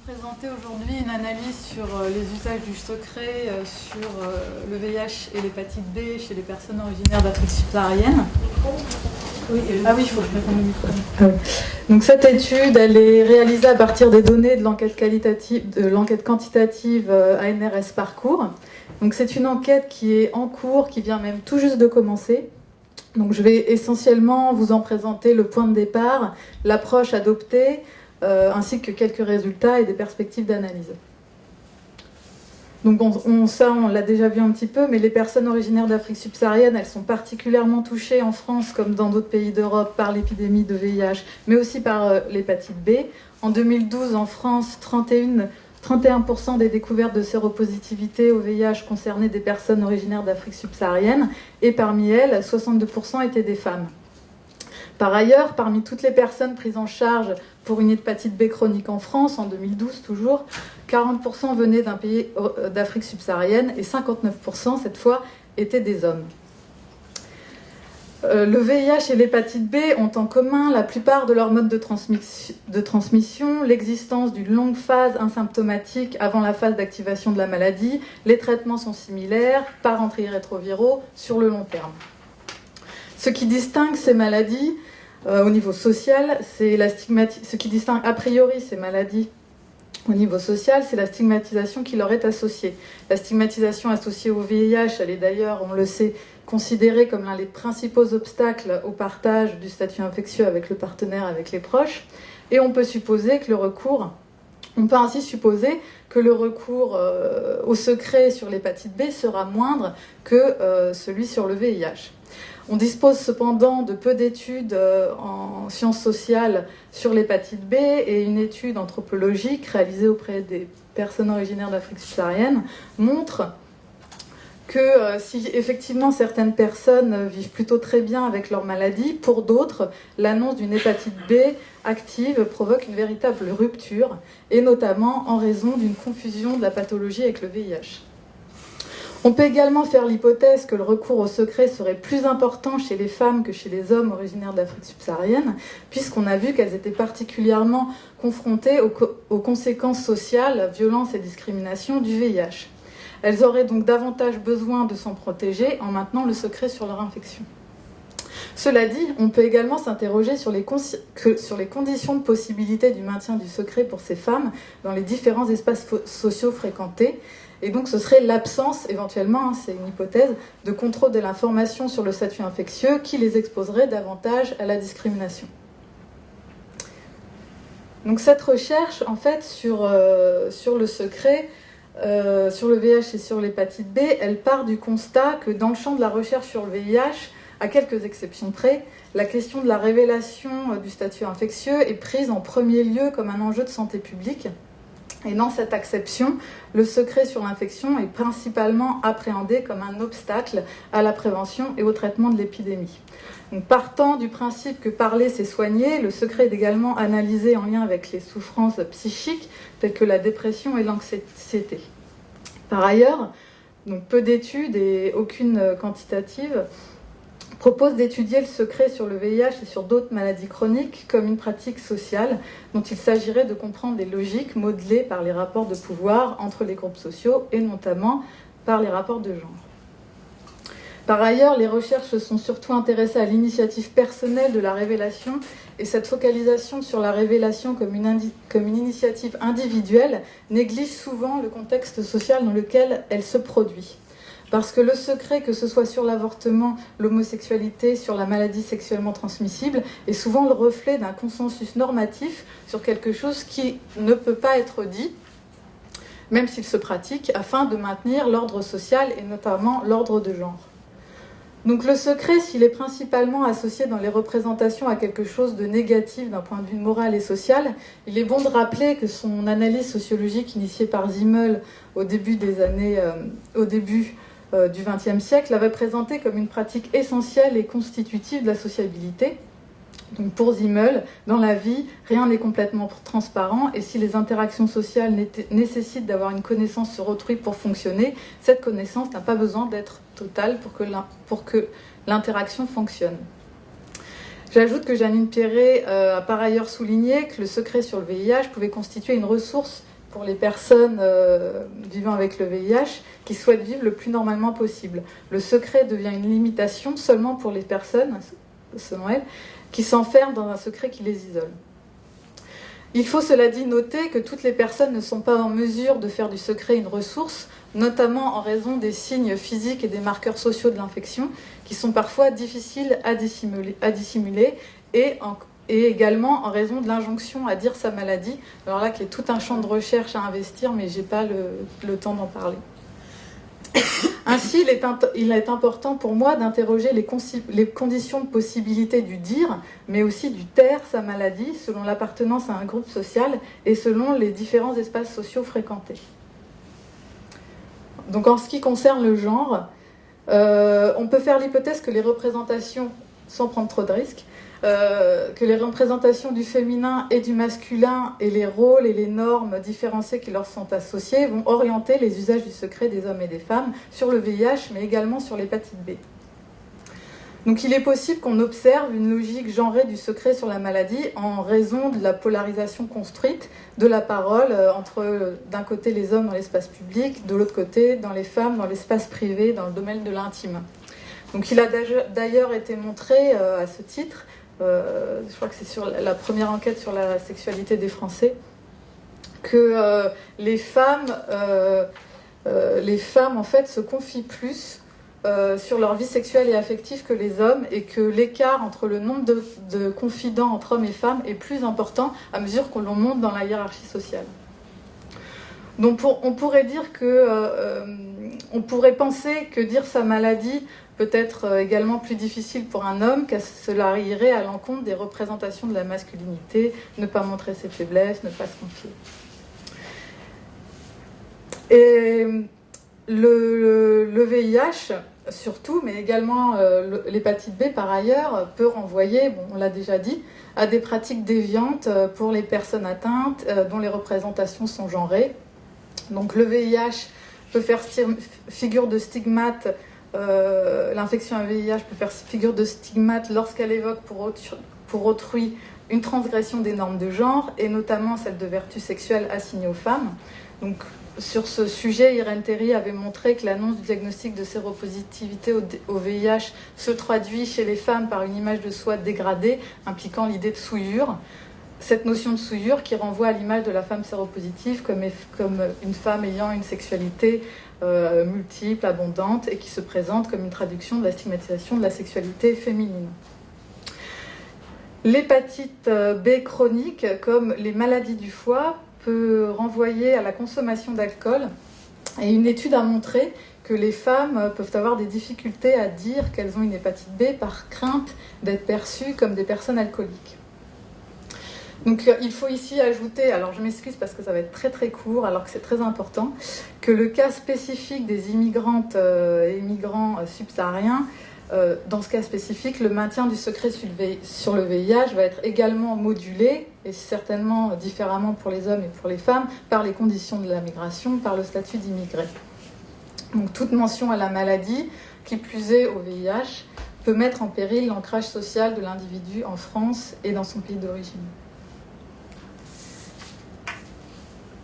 présenter aujourd'hui une analyse sur les usages du secret sur le VIH et l'hépatite B chez les personnes originaires d'Afrique subsaharienne. Oui, ah oui, il faut que je mette mon micro. Ah oui. Donc cette étude, elle est réalisée à partir des données de l'enquête quantitative ANRS Parcours. Donc c'est une enquête qui est en cours, qui vient même tout juste de commencer. Donc je vais essentiellement vous en présenter le point de départ, l'approche adoptée, ainsi que quelques résultats et des perspectives d'analyse. Donc on l'a déjà vu un petit peu, mais les personnes originaires d'Afrique subsaharienne, elles sont particulièrement touchées en France, comme dans d'autres pays d'Europe, par l'épidémie de VIH, mais aussi par l'hépatite B. En 2012, en France, 31% des découvertes de séropositivité au VIH concernaient des personnes originaires d'Afrique subsaharienne, et parmi elles, 62% étaient des femmes. Par ailleurs, parmi toutes les personnes prises en charge pour une hépatite B chronique en France, en 2012 toujours, 40% venaient d'un pays d'Afrique subsaharienne et 59% cette fois étaient des hommes. Le VIH et l'hépatite B ont en commun la plupart de leurs modes de transmission, l'existence d'une longue phase asymptomatique avant la phase d'activation de la maladie. Les traitements sont similaires, par antirétroviraux, sur le long terme. Ce qui distingue ces maladies au niveau social, ce qui distingue a priori ces maladies au niveau social, c'est la stigmatisation qui leur est associée. La stigmatisation associée au VIH, elle est d'ailleurs, on le sait, considérée comme l'un des principaux obstacles au partage du statut infectieux avec le partenaire, avec les proches. Et on peut ainsi supposer que le recours au secret sur l'hépatite B sera moindre que celui sur le VIH. On dispose cependant de peu d'études en sciences sociales sur l'hépatite B et une étude anthropologique réalisée auprès des personnes originaires d'Afrique subsaharienne montre que si effectivement certaines personnes vivent plutôt très bien avec leur maladie, pour d'autres, l'annonce d'une hépatite B active provoque une véritable rupture, et notamment en raison d'une confusion de la pathologie avec le VIH. On peut également faire l'hypothèse que le recours au secret serait plus important chez les femmes que chez les hommes originaires d'Afrique subsaharienne, puisqu'on a vu qu'elles étaient particulièrement confrontées aux conséquences sociales, violences et discriminations du VIH. Elles auraient donc davantage besoin de s'en protéger en maintenant le secret sur leur infection. Cela dit, on peut également s'interroger sur les conditions de possibilité du maintien du secret pour ces femmes dans les différents espaces sociaux fréquentés. Et donc ce serait l'absence, éventuellement, c'est une hypothèse, de contrôle de l'information sur le statut infectieux qui les exposerait davantage à la discrimination. Donc cette recherche, en fait, sur le secret, sur le VIH et sur l'hépatite B, elle part du constat que dans le champ de la recherche sur le VIH, à quelques exceptions près, la question de la révélation du statut infectieux est prise en premier lieu comme un enjeu de santé publique. Et dans cette acception, le secret sur l'infection est principalement appréhendé comme un obstacle à la prévention et au traitement de l'épidémie. Donc, partant du principe que parler c'est soigner, le secret est également analysé en lien avec les souffrances psychiques telles que la dépression et l'anxiété. Par ailleurs, donc peu d'études et aucune quantitative propose d'étudier le secret sur le VIH et sur d'autres maladies chroniques comme une pratique sociale dont il s'agirait de comprendre des logiques modelées par les rapports de pouvoir entre les groupes sociaux et notamment par les rapports de genre. Par ailleurs, les recherches se sont surtout intéressées à l'initiative personnelle de la révélation et cette focalisation sur la révélation comme une initiative individuelle néglige souvent le contexte social dans lequel elle se produit. Parce que le secret, que ce soit sur l'avortement, l'homosexualité, sur la maladie sexuellement transmissible, est souvent le reflet d'un consensus normatif sur quelque chose qui ne peut pas être dit, même s'il se pratique, afin de maintenir l'ordre social et notamment l'ordre de genre. Donc le secret, s'il est principalement associé dans les représentations à quelque chose de négatif d'un point de vue moral et social, il est bon de rappeler que son analyse sociologique initiée par Zimmel au début du XXe siècle l'avait présenté comme une pratique essentielle et constitutive de la sociabilité. Donc pour Zimmel, dans la vie, rien n'est complètement transparent et si les interactions sociales nécessitent d'avoir une connaissance sur autrui pour fonctionner, cette connaissance n'a pas besoin d'être totale pour que l'interaction fonctionne. J'ajoute que Janine Pierret a par ailleurs souligné que le secret sur le VIH pouvait constituer une ressource pour les personnes vivant avec le VIH qui souhaitent vivre le plus normalement possible. Le secret devient une limitation seulement pour les personnes, selon elle, qui s'enferment dans un secret qui les isole. Il faut, cela dit, noter que toutes les personnes ne sont pas en mesure de faire du secret une ressource, notamment en raison des signes physiques et des marqueurs sociaux de l'infection, qui sont parfois difficiles à dissimuler et également en raison de l'injonction à dire sa maladie. Alors là, qui est tout un champ de recherche à investir, mais je n'ai pas le temps d'en parler. Ainsi, il est important pour moi d'interroger les conditions de possibilité du dire, mais aussi du taire sa maladie, selon l'appartenance à un groupe social et selon les différents espaces sociaux fréquentés. Donc en ce qui concerne le genre, on peut faire l'hypothèse que les représentations, sans prendre trop de risques, que les représentations du féminin et du masculin et les rôles et les normes différenciées qui leur sont associés vont orienter les usages du secret des hommes et des femmes sur le VIH, mais également sur l'hépatite B. Donc il est possible qu'on observe une logique genrée du secret sur la maladie en raison de la polarisation construite de la parole entre d'un côté les hommes dans l'espace public, de l'autre côté dans les femmes dans l'espace privé, dans le domaine de l'intime. Donc il a d'ailleurs été montré à ce titre, je crois que c'est sur la première enquête sur la sexualité des Français, que les femmes en fait se confient plus sur leur vie sexuelle et affective que les hommes, et que l'écart entre le nombre de confidents entre hommes et femmes est plus important à mesure que l'on monte dans la hiérarchie sociale. Donc on pourrait dire on pourrait penser que dire sa maladie peut être également plus difficile pour un homme, car cela irait à l'encontre des représentations de la masculinité, ne pas montrer ses faiblesses, ne pas se confier. Et le VIH, surtout, mais également l'hépatite B par ailleurs, peut renvoyer, on l'a déjà dit, à des pratiques déviantes pour les personnes atteintes dont les représentations sont genrées. Donc le VIH peut faire figure de stigmate. L'infection à VIH peut faire figure de stigmate lorsqu'elle évoque pour autrui une transgression des normes de genre, et notamment celle de vertu sexuelle assignée aux femmes. Donc, sur ce sujet, Irène Théry avait montré que l'annonce du diagnostic de séropositivité au VIH se traduit chez les femmes par une image de soi dégradée, impliquant l'idée de souillure. Cette notion de souillure qui renvoie à l'image de la femme séropositive comme une femme ayant une sexualité multiple, abondante, et qui se présente comme une traduction de la stigmatisation de la sexualité féminine. L'hépatite B chronique, comme les maladies du foie, peut renvoyer à la consommation d'alcool, et une étude a montré que les femmes peuvent avoir des difficultés à dire qu'elles ont une hépatite B par crainte d'être perçues comme des personnes alcooliques. Donc il faut ici ajouter, alors je m'excuse parce que ça va être très très court alors que c'est très important, que le cas spécifique des immigrantes et immigrants subsahariens, dans ce cas spécifique, le maintien du secret sur le VIH va être également modulé, et certainement différemment pour les hommes et pour les femmes, par les conditions de la migration, par le statut d'immigré. Donc toute mention à la maladie, qui plus est au VIH, peut mettre en péril l'ancrage social de l'individu en France et dans son pays d'origine.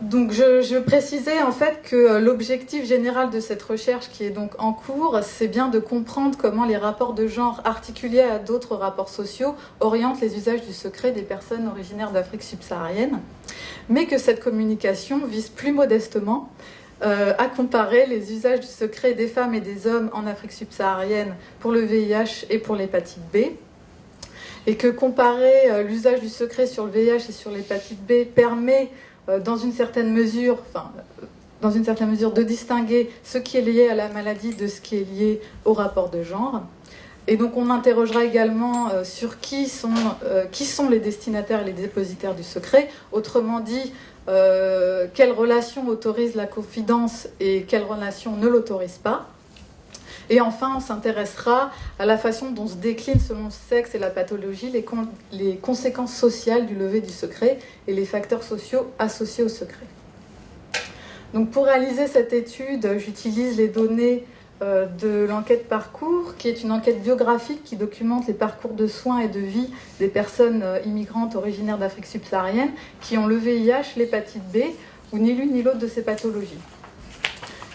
Donc je précisais en fait que l'objectif général de cette recherche qui est donc en cours, c'est bien de comprendre comment les rapports de genre articulés à d'autres rapports sociaux orientent les usages du secret des personnes originaires d'Afrique subsaharienne, mais que cette communication vise plus modestement à comparer les usages du secret des femmes et des hommes en Afrique subsaharienne pour le VIH et pour l'hépatite B, et que comparer l'usage du secret sur le VIH et sur l'hépatite B permet dans une certaine mesure de distinguer ce qui est lié à la maladie de ce qui est lié au rapport de genre. Et donc on interrogera également sur qui sont les destinataires et les dépositaires du secret, autrement dit, quelles relations autorisent la confidence et quelles relations ne l'autorisent pas. Et enfin, on s'intéressera à la façon dont se déclinent selon le sexe et la pathologie les conséquences sociales du lever du secret et les facteurs sociaux associés au secret. Donc pour réaliser cette étude, j'utilise les données de l'enquête parcours, qui est une enquête biographique qui documente les parcours de soins et de vie des personnes immigrantes originaires d'Afrique subsaharienne qui ont le VIH, l'hépatite B ou ni l'une ni l'autre de ces pathologies.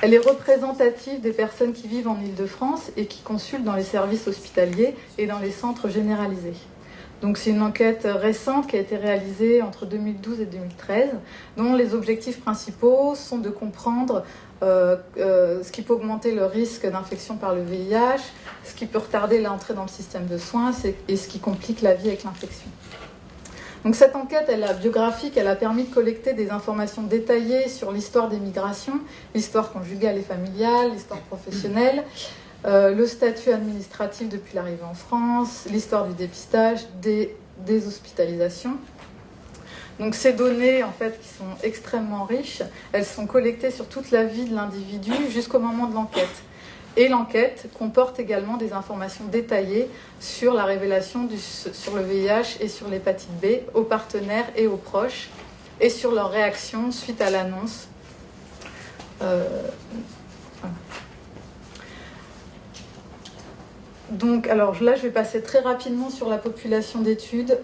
Elle est représentative des personnes qui vivent en Île-de-France et qui consultent dans les services hospitaliers et dans les centres généralisés. Donc c'est une enquête récente qui a été réalisée entre 2012 et 2013, dont les objectifs principaux sont de comprendre ce qui peut augmenter le risque d'infection par le VIH, ce qui peut retarder l'entrée dans le système de soins et ce qui complique la vie avec l'infection. Donc cette enquête biographique, elle a permis de collecter des informations détaillées sur l'histoire des migrations, l'histoire conjugale et familiale, l'histoire professionnelle, le statut administratif depuis l'arrivée en France, l'histoire du dépistage, des hospitalisations. Donc ces données, en fait, qui sont extrêmement riches, elles sont collectées sur toute la vie de l'individu jusqu'au moment de l'enquête. Et l'enquête comporte également des informations détaillées sur la révélation sur le VIH et sur l'hépatite B aux partenaires et aux proches, et sur leur réaction suite à l'annonce. Voilà. Donc, alors là, je vais passer très rapidement sur la population d'études.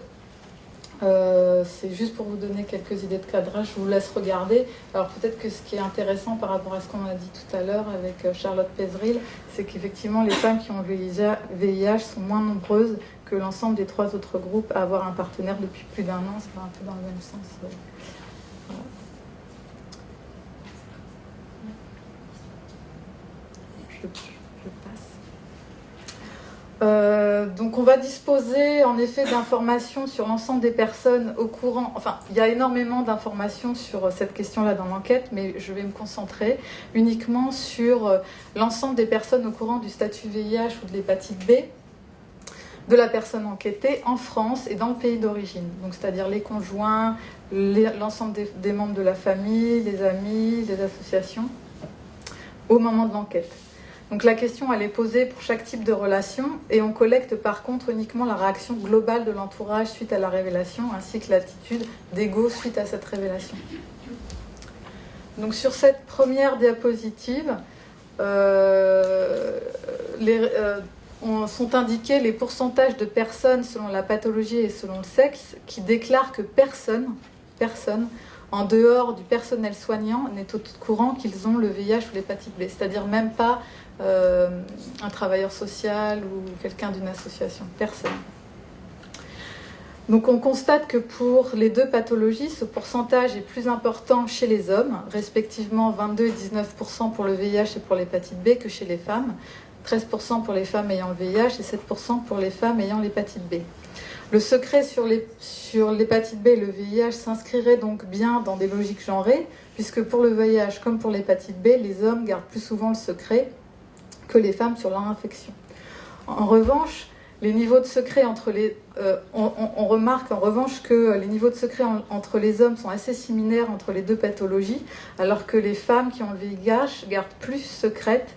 C'est juste pour vous donner quelques idées de cadrage, je vous laisse regarder. Alors peut-être que ce qui est intéressant par rapport à ce qu'on a dit tout à l'heure avec Charlotte Pézeril, c'est qu'effectivement les femmes qui ont VIH sont moins nombreuses que l'ensemble des 3 autres groupes à avoir un partenaire depuis plus d'1 an. Ça va un peu dans le même sens. Voilà. Je passe. Donc on va disposer en effet d'informations sur l'ensemble des personnes au courant. Enfin, il y a énormément d'informations sur cette question-là dans l'enquête, mais je vais me concentrer uniquement sur l'ensemble des personnes au courant du statut VIH ou de l'hépatite B de la personne enquêtée en France et dans le pays d'origine. Donc c'est-à-dire les conjoints, l'ensemble des membres de la famille, les amis, les associations, au moment de l'enquête. Donc la question, elle est posée pour chaque type de relation et on collecte par contre uniquement la réaction globale de l'entourage suite à la révélation ainsi que l'attitude d'ego suite à cette révélation. Donc sur cette première diapositive, sont indiqués les pourcentages de personnes selon la pathologie et selon le sexe qui déclarent que personne, en dehors du personnel soignant, n'est au courant qu'ils ont le VIH ou l'hépatite B, c'est-à-dire même pas un travailleur social ou quelqu'un d'une association, personne. Donc on constate que pour les 2 pathologies, ce pourcentage est plus important chez les hommes, respectivement 22 et 19% pour le VIH et pour l'hépatite B que chez les femmes, 13% pour les femmes ayant le VIH et 7% pour les femmes ayant l'hépatite B. Le secret sur l'hépatite B et le VIH s'inscrirait donc bien dans des logiques genrées, puisque pour le VIH comme pour l'hépatite B, les hommes gardent plus souvent le secret que les femmes sur leur infection. En revanche, les niveaux de secret entre on remarque en revanche que les niveaux de secret entre les hommes sont assez similaires entre les 2 pathologies, alors que les femmes qui ont le VIH gardent plus secrète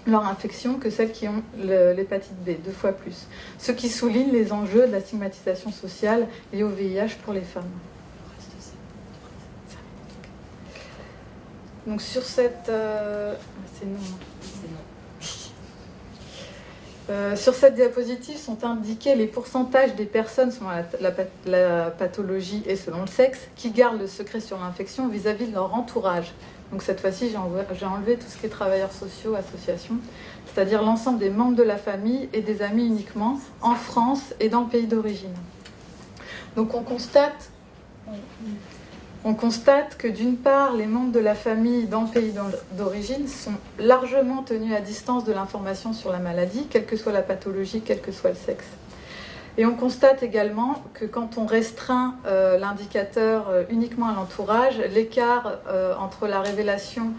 leur infection que celles qui ont l'hépatite B, 2 fois plus. Ce qui souligne les enjeux de la stigmatisation sociale liée au VIH pour les femmes. Donc sur cette... sur cette diapositive sont indiqués les pourcentages des personnes selon la pathologie et selon le sexe qui gardent le secret sur l'infection vis-à-vis de leur entourage. Donc cette fois-ci, j'ai enlevé tout ce qui est travailleurs sociaux, associations, c'est-à-dire l'ensemble des membres de la famille et des amis uniquement, en France et dans le pays d'origine. Donc on constate que d'une part, les membres de la famille dans le pays d'origine sont largement tenus à distance de l'information sur la maladie, quelle que soit la pathologie, quel que soit le sexe. Et on constate également que quand on restreint l'indicateur uniquement à l'entourage, l'écart entre la révélation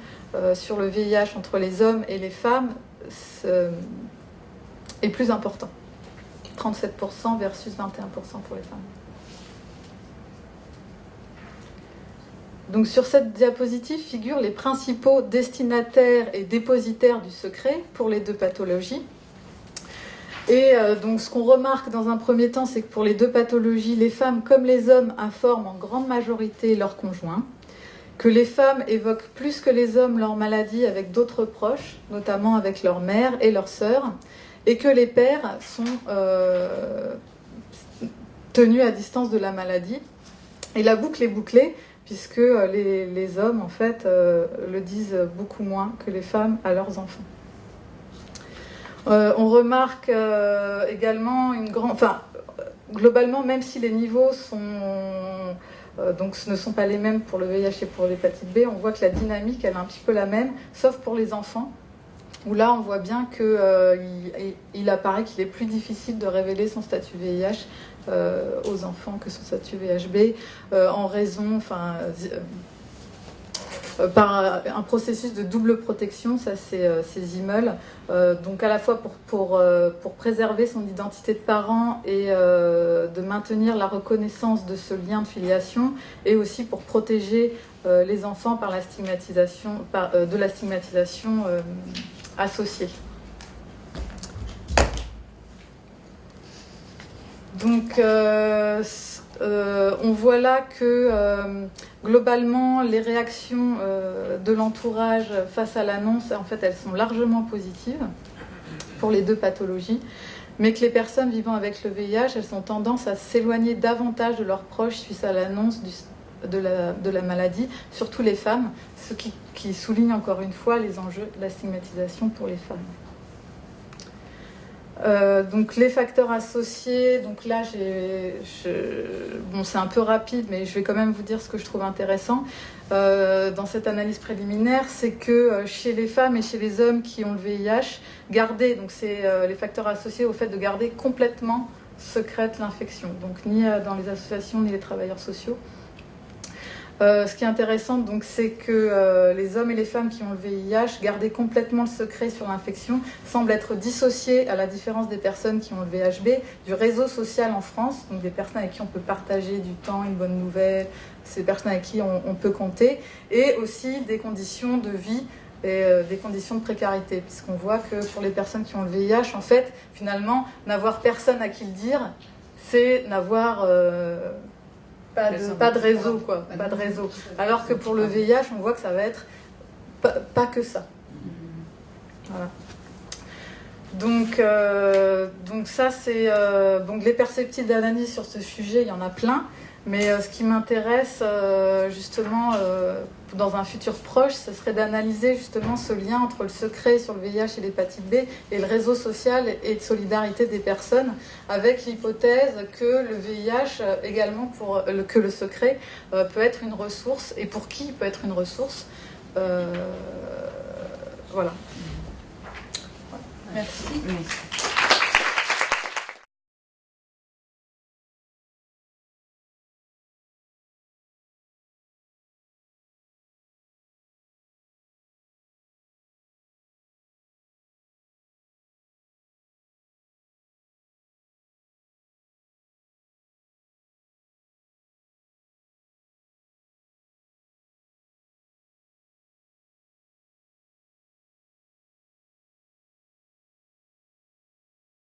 sur le VIH entre les hommes et les femmes est plus important. 37% versus 21% pour les femmes. Donc sur cette diapositive figurent les principaux destinataires et dépositaires du secret pour les 2 pathologies. Et donc ce qu'on remarque dans un premier temps, c'est que pour les 2 pathologies, les femmes comme les hommes informent en grande majorité leurs conjoints, que les femmes évoquent plus que les hommes leur maladie avec d'autres proches, notamment avec leur mère et leurs sœurs, et que les pères sont tenus à distance de la maladie. Et la boucle est bouclée, puisque les hommes, en fait, le disent beaucoup moins que les femmes à leurs enfants. On remarque également une grande... Enfin, globalement, même si les niveaux donc, ne sont pas les mêmes pour le VIH et pour l'hépatite B, on voit que la dynamique, elle est un petit peu la même, sauf pour les enfants, où là, on voit bien qu'il apparaît qu'il est plus difficile de révéler son statut VIH aux enfants que son statut VHB, en raison... par un processus de double protection, ça c'est ces immeubles, donc à la fois pour préserver son identité de parent et de maintenir la reconnaissance de ce lien de filiation, et aussi pour protéger les enfants par la stigmatisation, de la stigmatisation associée. Donc on voit là que globalement les réactions de l'entourage face à l'annonce, en fait, elles sont largement positives pour les deux pathologies, mais que les personnes vivant avec le VIH, elles ont tendance à s'éloigner davantage de leurs proches suite à l'annonce de la maladie, surtout les femmes, ce qui souligne encore une fois les enjeux de la stigmatisation pour les femmes. Donc les facteurs associés, donc là bon, c'est un peu rapide, mais je vais quand même vous dire ce que je trouve intéressant dans cette analyse préliminaire, c'est que chez les femmes et chez les hommes qui ont le VIH, donc c'est les facteurs associés au fait de garder complètement secrète l'infection, donc ni dans les associations ni les travailleurs sociaux. Ce qui est intéressant, donc, c'est que les hommes et les femmes qui ont le VIH, garder complètement le secret sur l'infection, semblent être dissociés, à la différence des personnes qui ont le VHB, du réseau social en France, donc des personnes avec qui on peut partager du temps, une bonne nouvelle, ces personnes avec qui on peut compter, et aussi des conditions de vie et des conditions de précarité, puisqu'on voit que pour les personnes qui ont le VIH, en fait, finalement, n'avoir personne à qui le dire, c'est n'avoir... Pas de réseau, quoi. Pas de réseau. Alors que pour le VIH, on voit que ça va être pas que ça. Voilà. Donc ça, c'est... donc les perspectives d'analyse sur ce sujet, il y en a plein. Mais ce qui m'intéresse, justement, dans un futur proche, ce serait d'analyser justement ce lien entre le secret sur le VIH et l'hépatite B et le réseau social et de solidarité des personnes, avec l'hypothèse que le VIH, également que le secret, peut être une ressource, et pour qui il peut être une ressource. Voilà. Merci.